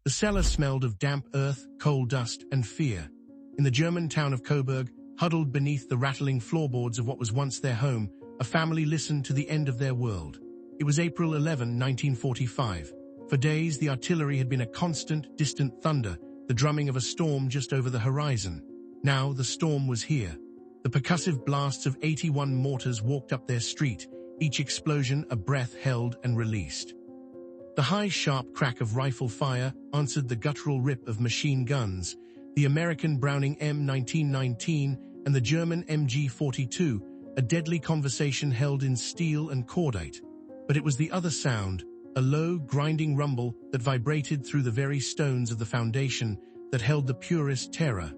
The cellar smelled of damp earth, coal dust, and fear. In the German town of Coburg, huddled beneath the rattling floorboards of what was once their home, a family listened to the end of their world. It was April 11, 1945. For days, the artillery had been a constant, distant thunder, the drumming of a storm just over the horizon. Now the storm was here. The percussive blasts of 81 mortars walked up their street, each explosion a breath held and released. The high, sharp crack of rifle fire answered the guttural rip of machine guns, the American Browning M1919 and the German MG42, a deadly conversation held in steel and cordite. But it was the other sound, a low, grinding rumble that vibrated through the very stones of the foundation that held the purest terror.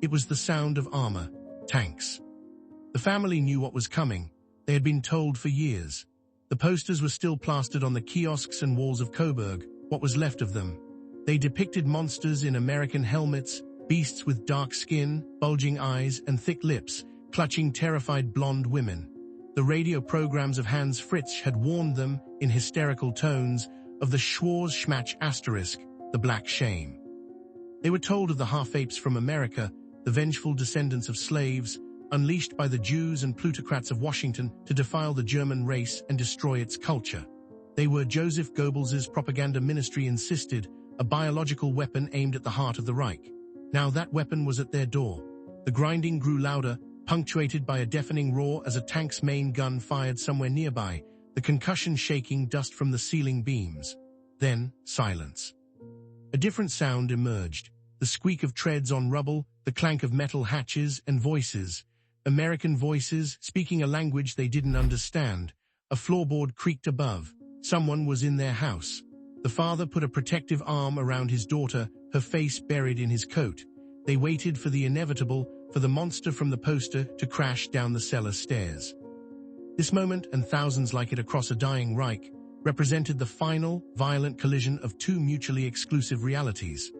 It was the sound of armor, tanks. The family knew what was coming. They had been told for years. The posters were still plastered on the kiosks and walls of Coburg, what was left of them. They depicted monsters in American helmets, beasts with dark skin, bulging eyes, and thick lips, clutching terrified blonde women. The radio programs of Hans Fritsch had warned them, in hysterical tones, of the Schwarz-Schmatch asterisk, the Black Shame. They were told of the half-apes from America, the vengeful descendants of slaves, unleashed by the Jews and plutocrats of Washington to defile the German race and destroy its culture. They were, Joseph Goebbels's propaganda ministry insisted, a biological weapon aimed at the heart of the Reich. Now that weapon was at their door. The grinding grew louder, punctuated by a deafening roar as a tank's main gun fired somewhere nearby, the concussion shaking dust from the ceiling beams. Then, silence. A different sound emerged, the squeak of treads on rubble, the clank of metal hatches and voices. American voices, speaking a language they didn't understand. A floorboard creaked above. Someone was in their house. The father put a protective arm around his daughter, her face buried in his coat. They waited for the inevitable, for the monster from the poster to crash down the cellar stairs. This moment, and thousands like it across a dying Reich, represented the final, violent collision of two mutually exclusive realities.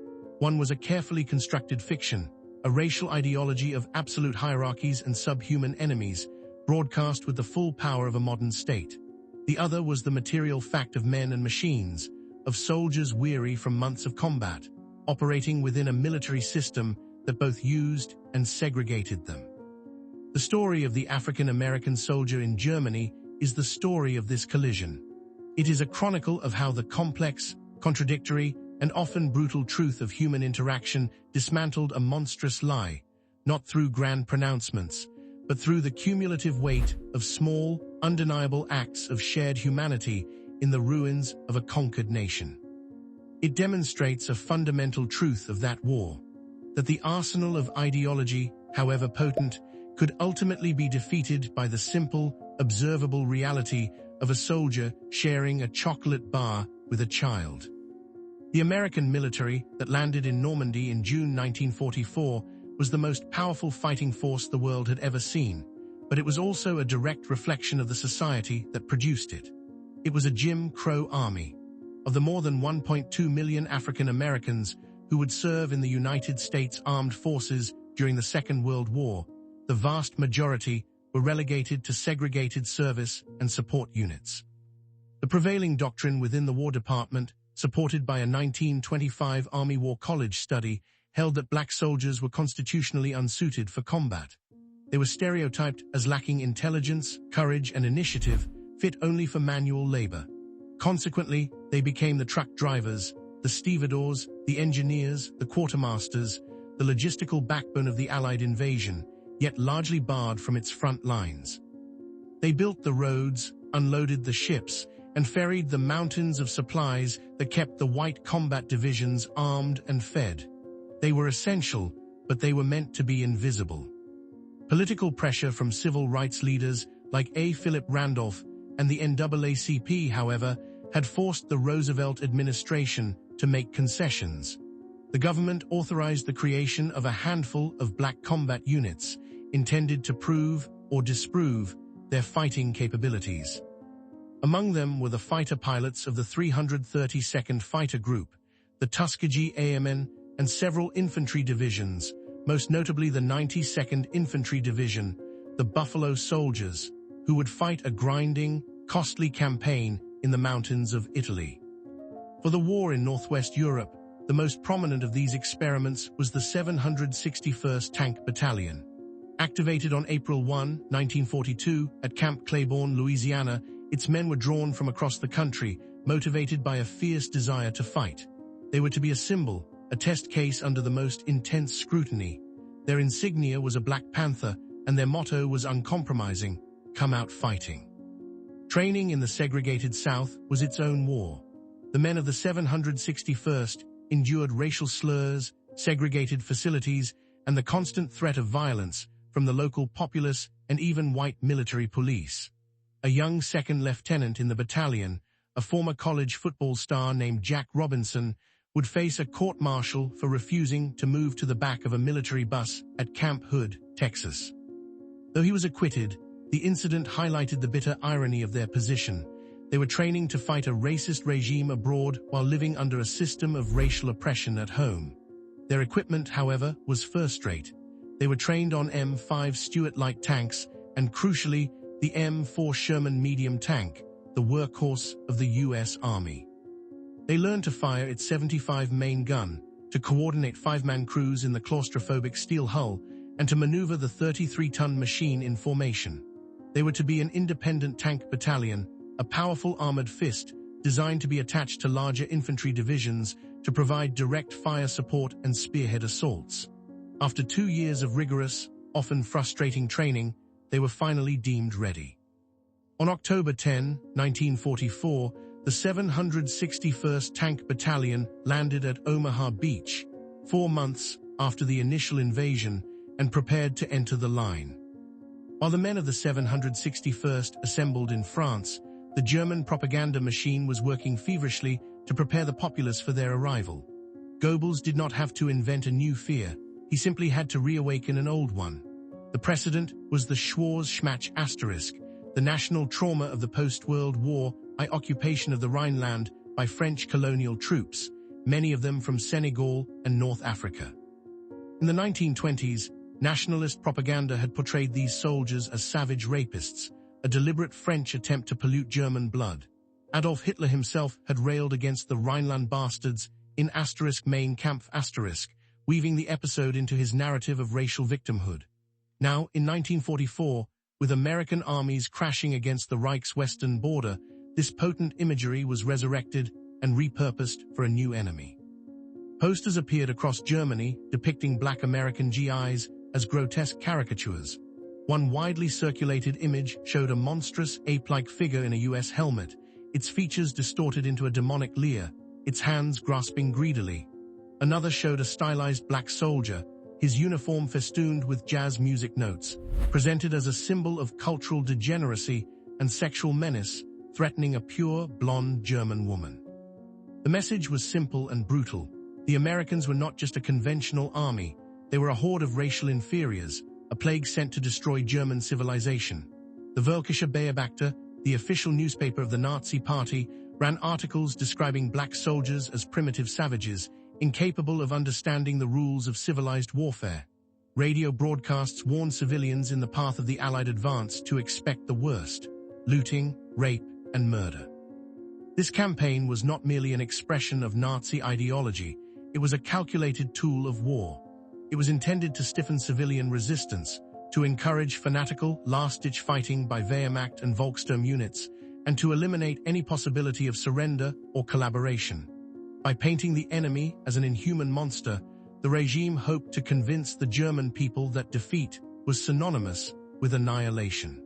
One was a carefully constructed fiction, a racial ideology of absolute hierarchies and subhuman enemies, broadcast with the full power of a modern state. The other was the material fact of men and machines, of soldiers weary from months of combat, operating within a military system that both used and segregated them. The story of the African-American soldier in Germany is the story of this collision. It is a chronicle of how the complex, contradictory, and often brutal truth of human interaction dismantled a monstrous lie, not through grand pronouncements, but through the cumulative weight of small, undeniable acts of shared humanity in the ruins of a conquered nation. It demonstrates a fundamental truth of that war, that the arsenal of ideology, however potent, could ultimately be defeated by the simple, observable reality of a soldier sharing a chocolate bar with a child. The American military that landed in Normandy in June 1944 was the most powerful fighting force the world had ever seen, but it was also a direct reflection of the society that produced it. It was a Jim Crow army. Of the more than 1.2 million African Americans who would serve in the United States Armed Forces during the Second World War, the vast majority were relegated to segregated service and support units. The prevailing doctrine within the War Department, supported by a 1925 Army War College study, held that black soldiers were constitutionally unsuited for combat. They were stereotyped as lacking intelligence, courage, and initiative, fit only for manual labor. Consequently, they became the truck drivers, the stevedores, the engineers, the quartermasters, the logistical backbone of the Allied invasion, yet largely barred from its front lines. They built the roads, unloaded the ships, and ferried the mountains of supplies that kept the white combat divisions armed and fed. They were essential, but they were meant to be invisible. Political pressure from civil rights leaders like A. Philip Randolph and the NAACP, however, had forced the Roosevelt administration to make concessions. The government authorized the creation of a handful of black combat units intended to prove or disprove their fighting capabilities. Among them were the fighter pilots of the 332nd Fighter Group, the Tuskegee Airmen, and several infantry divisions, most notably the 92nd Infantry Division, the Buffalo Soldiers, who would fight a grinding, costly campaign in the mountains of Italy. For the war in Northwest Europe, The most prominent of these experiments was the 761st Tank Battalion. Activated on April 1, 1942, at Camp Claiborne, Louisiana, its men were drawn from across the country, motivated by a fierce desire to fight. They were to be a symbol, a test case under the most intense scrutiny. Their insignia was a Black Panther, and their motto was uncompromising: come out fighting. Training in the segregated South was its own war. The men of the 761st endured racial slurs, segregated facilities, and the constant threat of violence from the local populace and even white military police. A young second lieutenant in the battalion, a former college football star named Jack Robinson, would face a court-martial for refusing to move to the back of a military bus at Camp Hood, Texas. Though he was acquitted, the incident highlighted the bitter irony of their position. They were training to fight a racist regime abroad while living under a system of racial oppression at home. Their equipment, however, was first-rate. They were trained on M5 Stuart light tanks and, crucially, the M4 Sherman medium tank, the workhorse of the U.S. Army. They learned to fire its 75 main gun, to coordinate five-man crews in the claustrophobic steel hull, and to maneuver the 33-ton machine in formation. They were to be an independent tank battalion, a powerful armored fist designed to be attached to larger infantry divisions to provide direct fire support and spearhead assaults. After 2 years of rigorous, often frustrating training, they were finally deemed ready. On October 10, 1944, the 761st Tank Battalion landed at Omaha Beach, 4 months after the initial invasion, and prepared to enter the line. While the men of the 761st assembled in France, the German propaganda machine was working feverishly to prepare the populace for their arrival. Goebbels did not have to invent a new fear, he simply had to reawaken an old one. The precedent was the Schwarz-Schmach asterisk, the national trauma of the post-World War occupation of the Rhineland by French colonial troops, many of them from Senegal and North Africa. In the 1920s, nationalist propaganda had portrayed these soldiers as savage rapists, a deliberate French attempt to pollute German blood. Adolf Hitler himself had railed against the Rhineland bastards in Mein Kampf asterisk, weaving the episode into his narrative of racial victimhood. Now, in 1944, with American armies crashing against the Reich's western border, this potent imagery was resurrected and repurposed for a new enemy. Posters appeared across Germany depicting Black American GIs as grotesque caricatures. One widely circulated image showed a monstrous, ape-like figure in a U.S. helmet, its features distorted into a demonic leer, its hands grasping greedily. Another showed a stylized black soldier, his uniform festooned with jazz music notes, presented as a symbol of cultural degeneracy and sexual menace, threatening a pure, blonde German woman. The message was simple and brutal. The Americans were not just a conventional army, they were a horde of racial inferiors, a plague sent to destroy German civilization. The Völkischer Beobachter, the official newspaper of the Nazi Party, ran articles describing black soldiers as primitive savages, incapable of understanding the rules of civilized warfare. Radio broadcasts warned civilians in the path of the Allied advance to expect the worst: looting, rape, and murder. This campaign was not merely an expression of Nazi ideology, it was a calculated tool of war. It was intended to stiffen civilian resistance, to encourage fanatical, last-ditch fighting by Wehrmacht and Volkssturm units, and to eliminate any possibility of surrender or collaboration. By painting the enemy as an inhuman monster, the regime hoped to convince the German people that defeat was synonymous with annihilation.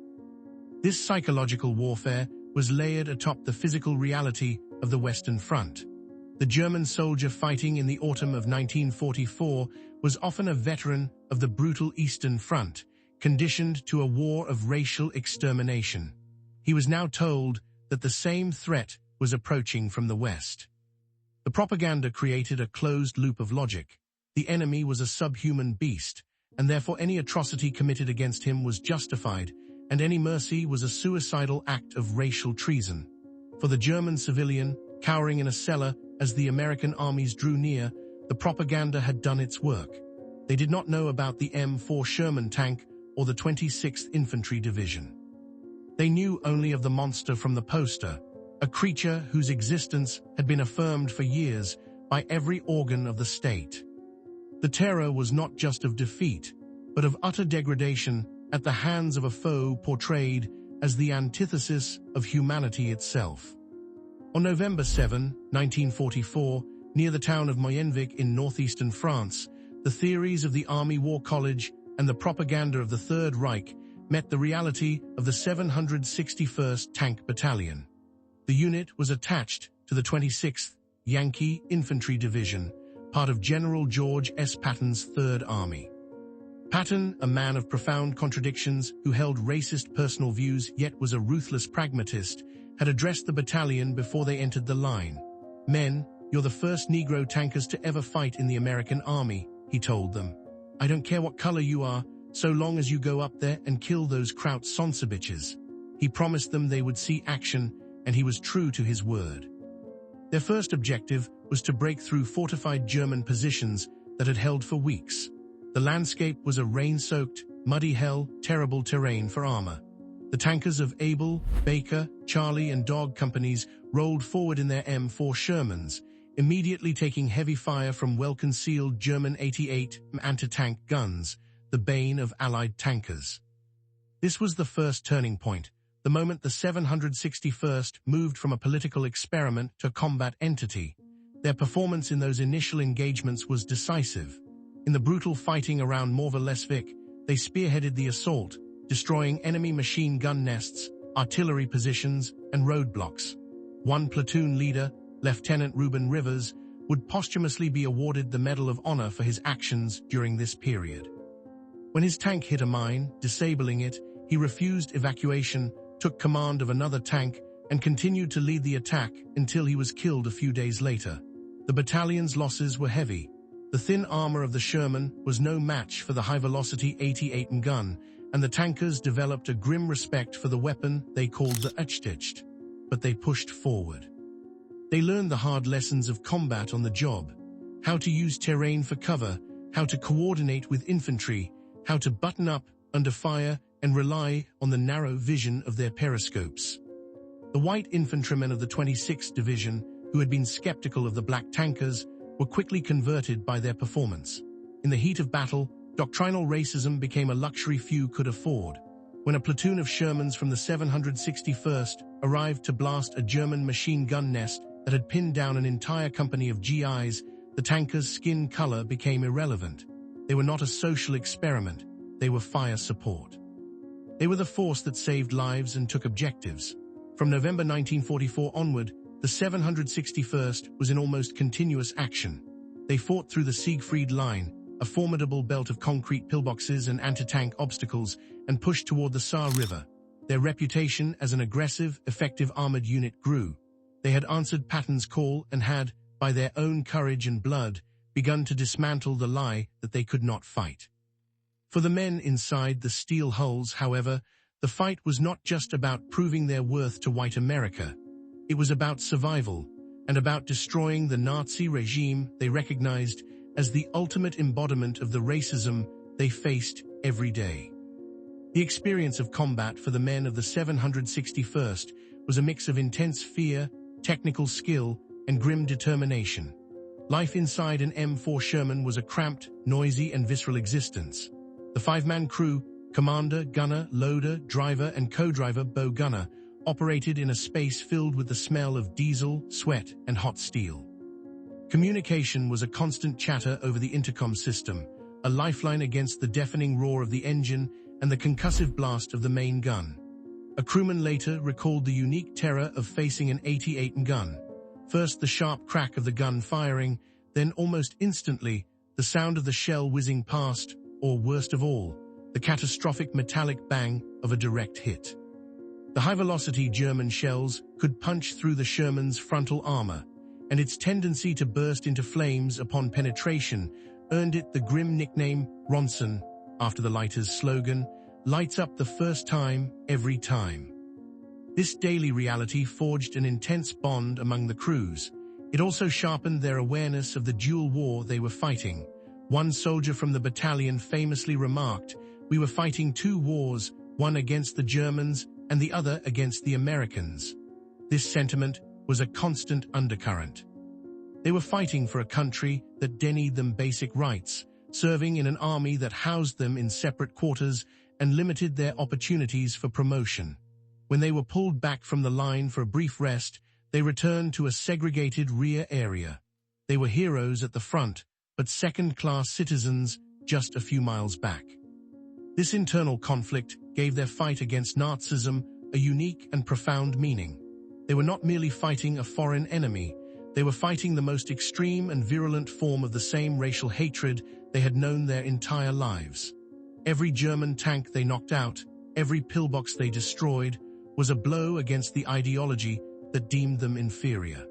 This psychological warfare was layered atop the physical reality of the Western Front. The German soldier fighting in the autumn of 1944 was often a veteran of the brutal Eastern Front, conditioned to a war of racial extermination. He was now told that the same threat was approaching from the West. The propaganda created a closed loop of logic. The enemy was a subhuman beast, and therefore any atrocity committed against him was justified, and any mercy was a suicidal act of racial treason. For the German civilian, cowering in a cellar as the American armies drew near, the propaganda had done its work. They did not know about the M4 Sherman tank or the 26th Infantry Division. They knew only of the monster from the poster, a creature whose existence had been affirmed for years, by every organ of the state. The terror was not just of defeat, but of utter degradation at the hands of a foe portrayed as the antithesis of humanity itself. On November 7, 1944, near the town of Moyenvic in northeastern France, the theories of the Army War College and the propaganda of the Third Reich met the reality of the 761st Tank Battalion. The unit was attached to the 26th Yankee Infantry Division, part of General George S. Patton's Third Army. Patton, a man of profound contradictions who held racist personal views yet was a ruthless pragmatist, had addressed the battalion before they entered the line. "Men, you're the first Negro tankers to ever fight in the American Army," he told them. "I don't care what color you are, so long as you go up there and kill those Kraut Sonsebiches." He promised them they would see action, and he was true to his word. Their first objective was to break through fortified German positions that had held for weeks. The landscape was a rain-soaked, muddy hell, terrible terrain for armor. The tankers of Able, Baker, Charlie, and Dog companies rolled forward in their M4 Shermans, immediately taking heavy fire from well-concealed German 88 anti-tank guns, the bane of Allied tankers. This was the first turning point, the moment the 761st moved from a political experiment to a combat entity. Their performance in those initial engagements was decisive. In the brutal fighting around Morville-Lesvic, they spearheaded the assault, destroying enemy machine gun nests, artillery positions, and roadblocks. One platoon leader, Lieutenant Reuben Rivers, would posthumously be awarded the Medal of Honor for his actions during this period. When his tank hit a mine, disabling it, he refused evacuation, took command of another tank, and continued to lead the attack until he was killed a few days later. The battalion's losses were heavy. The thin armor of the Sherman was no match for the high-velocity 88 gun, and the tankers developed a grim respect for the weapon they called the Uchtitcht. But they pushed forward. They learned the hard lessons of combat on the job: how to use terrain for cover, how to coordinate with infantry, how to button up under fire and rely on the narrow vision of their periscopes. The white infantrymen of the 26th Division, who had been skeptical of the black tankers, were quickly converted by their performance. In the heat of battle, doctrinal racism became a luxury few could afford. When a platoon of Shermans from the 761st arrived to blast a German machine gun nest that had pinned down an entire company of GIs, the tankers' skin color became irrelevant. They were not a social experiment, they were fire support. They were the force that saved lives and took objectives. From November 1944 onward, the 761st was in almost continuous action. They fought through the Siegfried Line, a formidable belt of concrete pillboxes and anti-tank obstacles, and pushed toward the Saar River. Their reputation as an aggressive, effective armored unit grew. They had answered Patton's call and had, by their own courage and blood, begun to dismantle the lie that they could not fight. For the men inside the steel hulls, however, the fight was not just about proving their worth to white America. It was about survival, and about destroying the Nazi regime they recognized as the ultimate embodiment of the racism they faced every day. The experience of combat for the men of the 761st was a mix of intense fear, technical skill, and grim determination. Life inside an M4 Sherman was a cramped, noisy, and visceral existence. The five-man crew, commander, gunner, loader, driver, and co-driver Bo Gunner, operated in a space filled with the smell of diesel, sweat, and hot steel. Communication was a constant chatter over the intercom system, a lifeline against the deafening roar of the engine and the concussive blast of the main gun. A crewman later recalled the unique terror of facing an 88 gun. First the sharp crack of the gun firing, then almost instantly, the sound of the shell whizzing past, or worst of all, the catastrophic metallic bang of a direct hit. The high-velocity German shells could punch through the Sherman's frontal armor, and its tendency to burst into flames upon penetration earned it the grim nickname Ronson, after the lighter's slogan, "Lights up the first time, every time." This daily reality forged an intense bond among the crews. It also sharpened their awareness of the dual war they were fighting. One soldier from the battalion famously remarked, "We were fighting two wars, one against the Germans and the other against the Americans." This sentiment was a constant undercurrent. They were fighting for a country that denied them basic rights, serving in an army that housed them in separate quarters and limited their opportunities for promotion. When they were pulled back from the line for a brief rest, they returned to a segregated rear area. They were heroes at the front, but second-class citizens just a few miles back. This internal conflict gave their fight against Nazism a unique and profound meaning. They were not merely fighting a foreign enemy, they were fighting the most extreme and virulent form of the same racial hatred they had known their entire lives. Every German tank they knocked out, every pillbox they destroyed, was a blow against the ideology that deemed them inferior.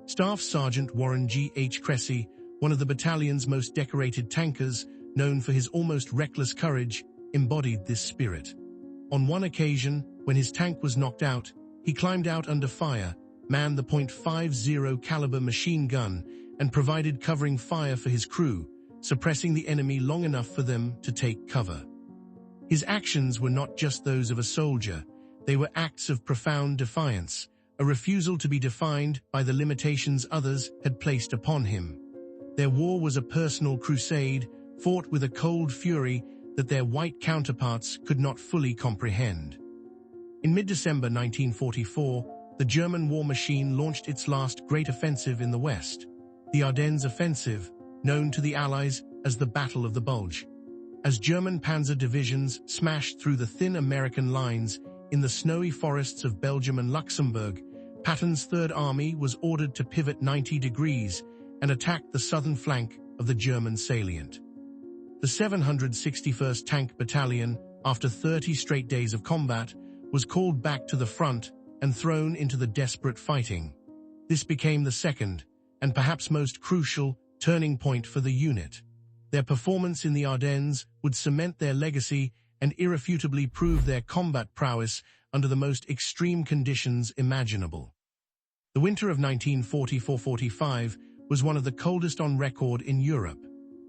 Staff Sergeant Warren G. H. Cressy, one of the battalion's most decorated tankers, known for his almost reckless courage, embodied this spirit. On one occasion, when his tank was knocked out, he climbed out under fire, manned the .50 caliber machine gun, and provided covering fire for his crew, suppressing the enemy long enough for them to take cover. His actions were not just those of a soldier, they were acts of profound defiance, a refusal to be defined by the limitations others had placed upon him. Their war was a personal crusade, fought with a cold fury that their white counterparts could not fully comprehend. In mid-December 1944, the German war machine launched its last great offensive in the West, the Ardennes Offensive, known to the Allies as the Battle of the Bulge. As German panzer divisions smashed through the thin American lines in the snowy forests of Belgium and Luxembourg, Patton's Third Army was ordered to pivot 90 degrees and attack the southern flank of the German salient. The 761st Tank Battalion, after 30 straight days of combat, was called back to the front and thrown into the desperate fighting. This became the second, and perhaps most crucial, turning point for the unit. Their performance in the Ardennes would cement their legacy and irrefutably prove their combat prowess under the most extreme conditions imaginable. The winter of 1944-45 was one of the coldest on record in Europe.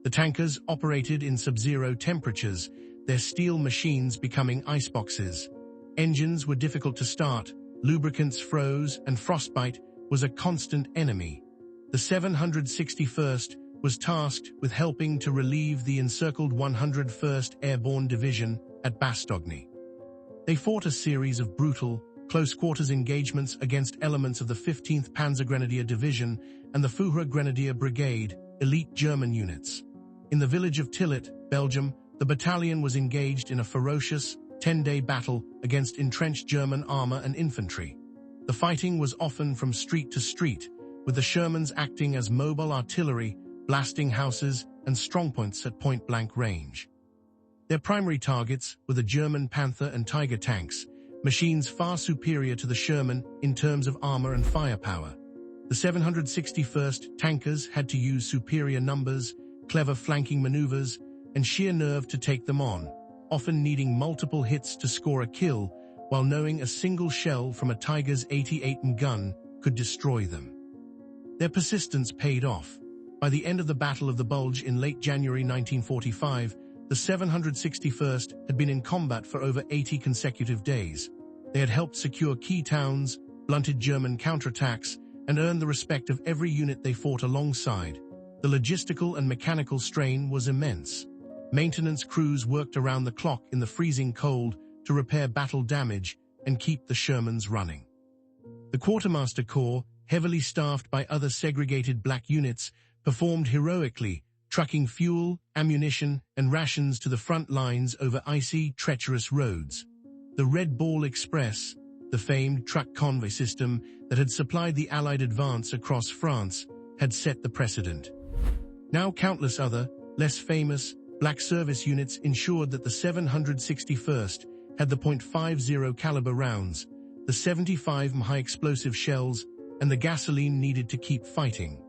The tankers operated in sub-zero temperatures, their steel machines becoming iceboxes. Engines were difficult to start, lubricants froze, and frostbite was a constant enemy. The 761st was tasked with helping to relieve the encircled 101st Airborne Division at Bastogne. They fought a series of brutal, close-quarters engagements against elements of the 15th Panzergrenadier Division and the Führer Grenadier Brigade, elite German units. In the village of Tillet, Belgium, the battalion was engaged in a ferocious, 10-day battle against entrenched German armor and infantry. The fighting was often from street to street, with the Shermans acting as mobile artillery, blasting houses and strongpoints at point-blank range. Their primary targets were the German Panther and Tiger tanks, machines far superior to the Sherman in terms of armor and firepower. The 761st tankers had to use superior numbers, clever flanking maneuvers, and sheer nerve to take them on, often needing multiple hits to score a kill, while knowing a single shell from a Tiger's 88mm gun could destroy them. Their persistence paid off. By the end of the Battle of the Bulge in late January 1945, the 761st had been in combat for over 80 consecutive days. They had helped secure key towns, blunted German counterattacks, and earned the respect of every unit they fought alongside. The logistical and mechanical strain was immense. Maintenance crews worked around the clock in the freezing cold to repair battle damage and keep the Shermans running. The Quartermaster Corps, heavily staffed by other segregated black units, performed heroically, trucking fuel, ammunition, and rations to the front lines over icy, treacherous roads. The Red Ball Express, the famed truck convoy system that had supplied the Allied advance across France, had set the precedent. Now countless other, less famous, black service units ensured that the 761st had the .50 caliber rounds, the 75 high-explosive shells, and the gasoline needed to keep fighting.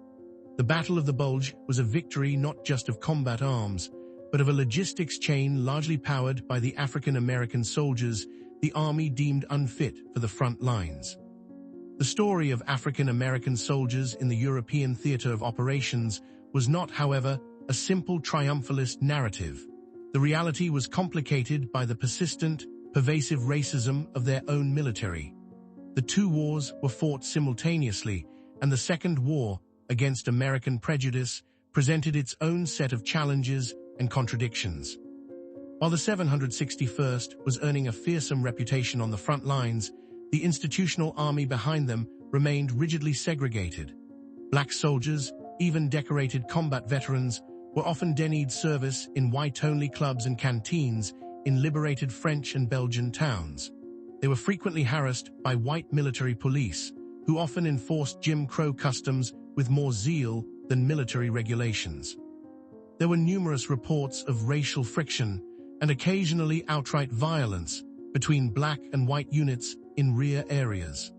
The Battle of the Bulge was a victory not just of combat arms, but of a logistics chain largely powered by the African-American soldiers the Army deemed unfit for the front lines. The story of African-American soldiers in the European theater of operations was not, however, a simple triumphalist narrative. The reality was complicated by the persistent, pervasive racism of their own military. The two wars were fought simultaneously, and the Second War, against American prejudice, presented its own set of challenges and contradictions. While the 761st was earning a fearsome reputation on the front lines, the institutional army behind them remained rigidly segregated. Black soldiers, even decorated combat veterans, were often denied service in white-only clubs and canteens in liberated French and Belgian towns. They were frequently harassed by white military police, who often enforced Jim Crow customs with more zeal than military regulations. There were numerous reports of racial friction and occasionally outright violence between black and white units in rear areas.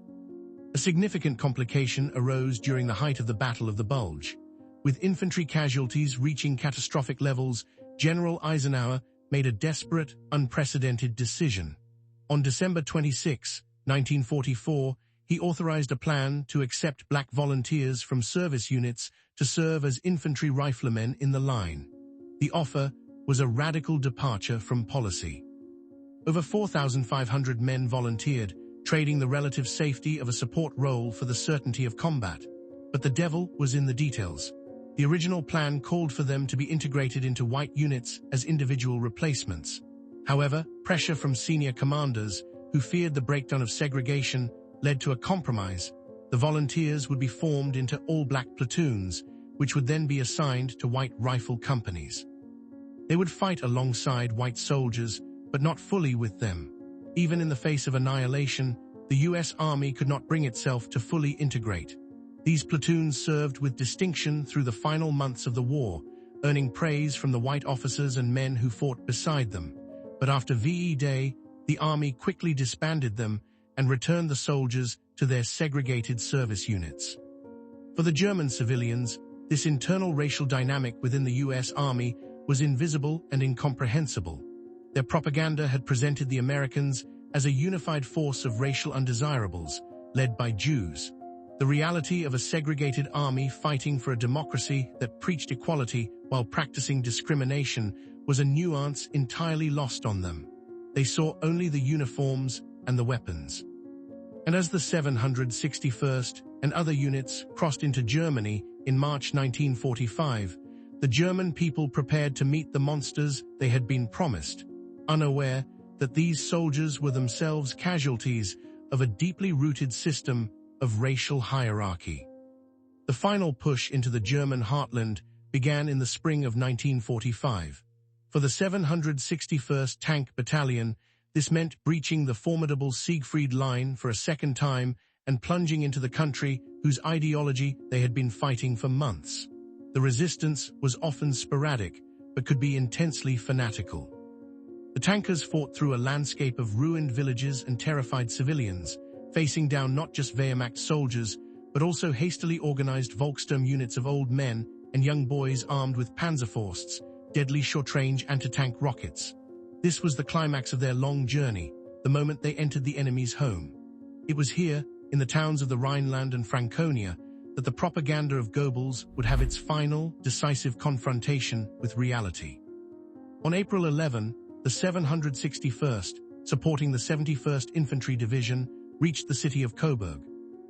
A significant complication arose during the height of the Battle of the Bulge. With infantry casualties reaching catastrophic levels, General Eisenhower made a desperate, unprecedented decision. On December 26, 1944, he authorized a plan to accept black volunteers from service units to serve as infantry riflemen in the line. The offer was a radical departure from policy. Over 4,500 men volunteered, trading the relative safety of a support role for the certainty of combat. But the devil was in the details. The original plan called for them to be integrated into white units as individual replacements. However, pressure from senior commanders, who feared the breakdown of segregation, led to a compromise. The volunteers would be formed into all-black platoons, which would then be assigned to white rifle companies. They would fight alongside white soldiers, but not fully with them. Even in the face of annihilation, the U.S. Army could not bring itself to fully integrate. These platoons served with distinction through the final months of the war, earning praise from the white officers and men who fought beside them. But after VE Day, the Army quickly disbanded them and returned the soldiers to their segregated service units. For the German civilians, this internal racial dynamic within the U.S. Army was invisible and incomprehensible. Their propaganda had presented the Americans as a unified force of racial undesirables, led by Jews. The reality of a segregated army fighting for a democracy that preached equality while practicing discrimination was a nuance entirely lost on them. They saw only the uniforms and the weapons. And as the 761st and other units crossed into Germany in March 1945, the German people prepared to meet the monsters they had been promised, unaware that these soldiers were themselves casualties of a deeply rooted system of racial hierarchy. The final push into the German heartland began in the spring of 1945. For the 761st Tank Battalion, this meant breaching the formidable Siegfried Line for a second time and plunging into the country whose ideology they had been fighting for months. The resistance was often sporadic, but could be intensely fanatical. The tankers fought through a landscape of ruined villages and terrified civilians, facing down not just Wehrmacht soldiers, but also hastily organized Volkssturm units of old men and young boys armed with Panzerfausts, deadly short-range anti-tank rockets. This was the climax of their long journey, the moment they entered the enemy's home. It was here, in the towns of the Rhineland and Franconia, that the propaganda of Goebbels would have its final, decisive confrontation with reality. On April 11, the 761st, supporting the 71st Infantry Division, reached the city of Coburg.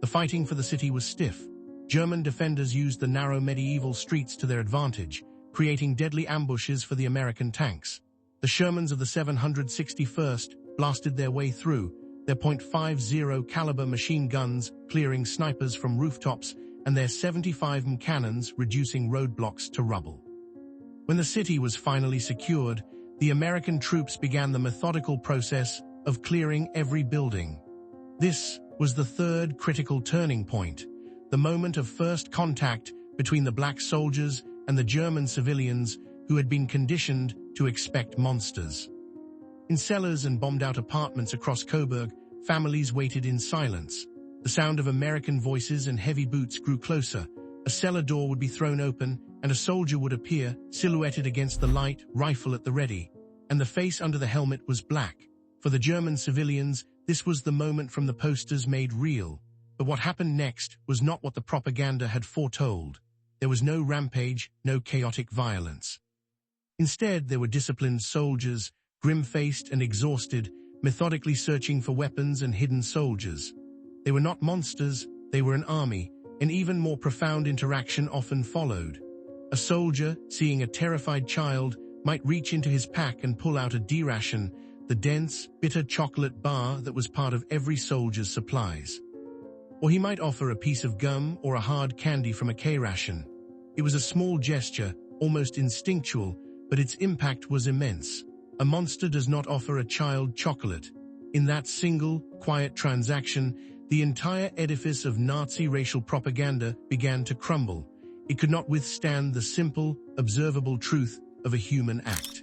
The fighting for the city was stiff. German defenders used the narrow medieval streets to their advantage, creating deadly ambushes for the American tanks. The Shermans of the 761st blasted their way through, their .50 caliber machine guns clearing snipers from rooftops and their 75 mm cannons reducing roadblocks to rubble. When the city was finally secured, the American troops began the methodical process of clearing every building. This was the third critical turning point, the moment of first contact between the black soldiers and the German civilians who had been conditioned to expect monsters. In cellars and bombed-out apartments across Coburg, families waited in silence. The sound of American voices and heavy boots grew closer. A cellar door would be thrown open, and a soldier would appear, silhouetted against the light, rifle at the ready. And the face under the helmet was black. For the German civilians, this was the moment from the posters made real. But what happened next was not what the propaganda had foretold. There was no rampage, no chaotic violence. Instead, there were disciplined soldiers, grim-faced and exhausted, methodically searching for weapons and hidden soldiers. They were not monsters, they were an army, An even more profound interaction often followed. A soldier, seeing a terrified child, might reach into his pack and pull out a D-ration, the dense, bitter chocolate bar that was part of every soldier's supplies. Or he might offer a piece of gum or a hard candy from a K-ration. It was a small gesture, almost instinctual, but its impact was immense. A monster does not offer a child chocolate. In that single, quiet transaction, the entire edifice of Nazi racial propaganda began to crumble. It could not withstand the simple, observable truth of a human act.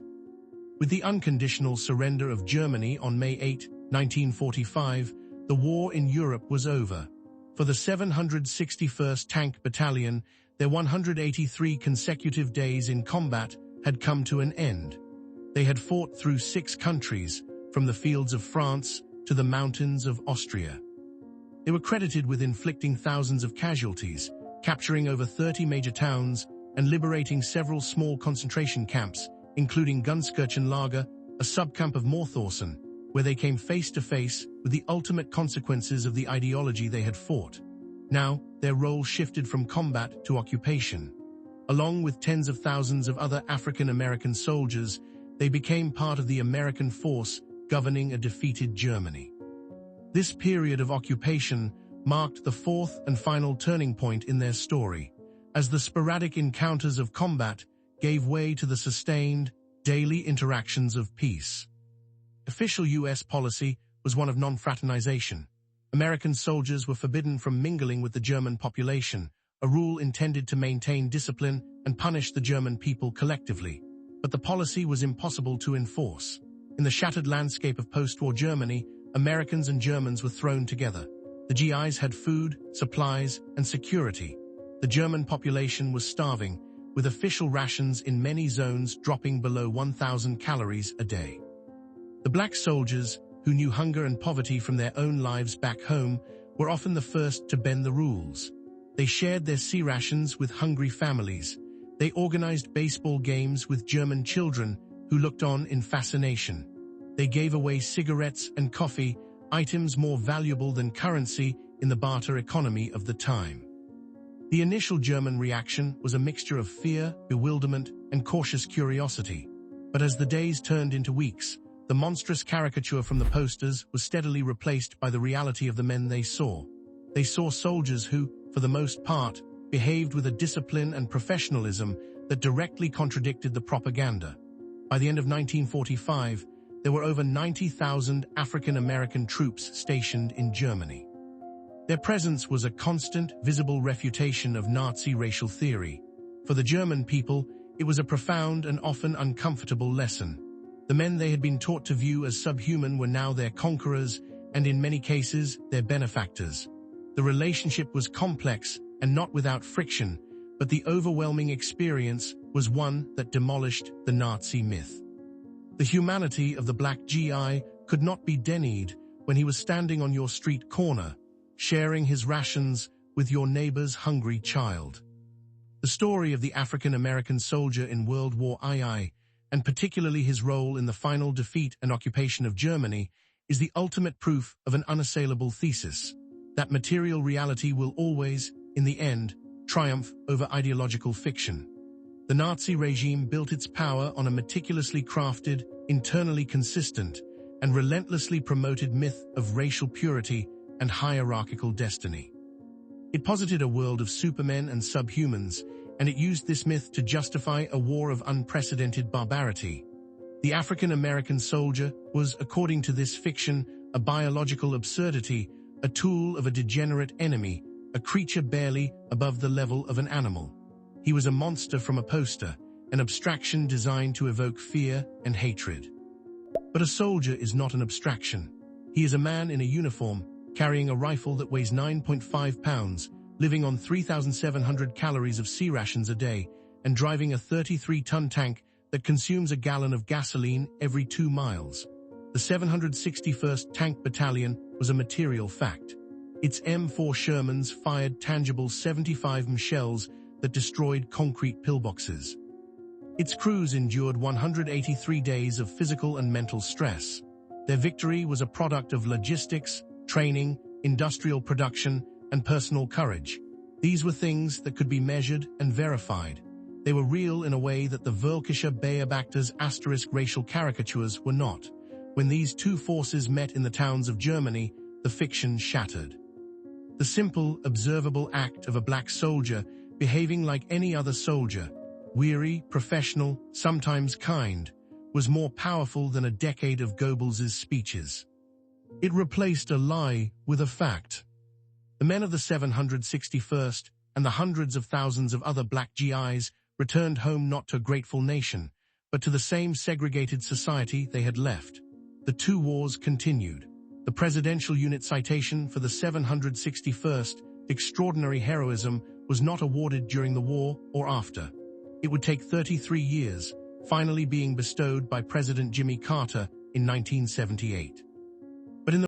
With the unconditional surrender of Germany on May 8, 1945, the war in Europe was over. For the 761st Tank Battalion, their 183 consecutive days in combat had come to an end. They had fought through 6 countries, from the fields of France to the mountains of Austria. They were credited with inflicting thousands of casualties, capturing over 30 major towns, and liberating several small concentration camps, including Gunskirchenlager, a subcamp of Mauthausen, where they came face to face with the ultimate consequences of the ideology they had fought. Now, their role shifted from combat to occupation. Along with tens of thousands of other African American soldiers, they became part of the American force governing a defeated Germany. This period of occupation marked the 4th and final turning point in their story, as the sporadic encounters of combat gave way to the sustained, daily interactions of peace. Official U.S. policy was one of non-fraternization. American soldiers were forbidden from mingling with the German population, a rule intended to maintain discipline and punish the German people collectively. But the policy was impossible to enforce. In the shattered landscape of post-war Germany, Americans and Germans were thrown together. The GIs had food, supplies, and security. The German population was starving, with official rations in many zones dropping below 1,000 calories a day. The black soldiers, who knew hunger and poverty from their own lives back home, were often the first to bend the rules. They shared their C rations with hungry families. They organized baseball games with German children who looked on in fascination. They gave away cigarettes and coffee, items more valuable than currency in the barter economy of the time. The initial German reaction was a mixture of fear, bewilderment, and cautious curiosity. But as the days turned into weeks, the monstrous caricature from the posters was steadily replaced by the reality of the men they saw. They saw soldiers who, for the most part, behaved with a discipline and professionalism that directly contradicted the propaganda. By the end of 1945, there were over 90,000 African-American troops stationed in Germany. Their presence was a constant, visible refutation of Nazi racial theory. For the German people, it was a profound and often uncomfortable lesson. The men they had been taught to view as subhuman were now their conquerors, and in many cases, their benefactors. The relationship was complex and not without friction, but the overwhelming experience was one that demolished the Nazi myth. The humanity of the black GI could not be denied when he was standing on your street corner, sharing his rations with your neighbor's hungry child. The story of the African-American soldier in World War II, and particularly his role in the final defeat and occupation of Germany, is the ultimate proof of an unassailable thesis, that material reality will always, in the end, triumph over ideological fiction. The Nazi regime built its power on a meticulously crafted, internally consistent, and relentlessly promoted myth of racial purity and hierarchical destiny. It posited a world of supermen and subhumans, and it used this myth to justify a war of unprecedented barbarity. The African-American soldier was, according to this fiction, a biological absurdity, a tool of a degenerate enemy, a creature barely above the level of an animal. He was a monster from a poster, an abstraction designed to evoke fear and hatred. But a soldier is not an abstraction. He is a man in a uniform, carrying a rifle that weighs 9.5 pounds, living on 3,700 calories of C rations a day, and driving a 33-ton tank that consumes a gallon of gasoline every 2 miles. The 761st Tank Battalion was a material fact. Its M4 Shermans fired tangible 75mm shells that destroyed concrete pillboxes. Its crews endured 183 days of physical and mental stress. Their victory was a product of logistics, training, industrial production, and personal courage. These were things that could be measured and verified. They were real in a way that the Völkischer Beobachter's asterisk racial caricatures were not. When these two forces met in the towns of Germany, the fiction shattered. The simple, observable act of a black soldier behaving like any other soldier, weary, professional, sometimes kind, was more powerful than a decade of Goebbels's speeches. It replaced a lie with a fact. The men of the 761st and the hundreds of thousands of other black GIs returned home not to a grateful nation, but to the same segregated society they had left. The two wars continued. The Presidential Unit Citation for the 761st Extraordinary Heroism was not awarded during the war or after. It would take 33 years, finally being bestowed by President Jimmy Carter in 1978.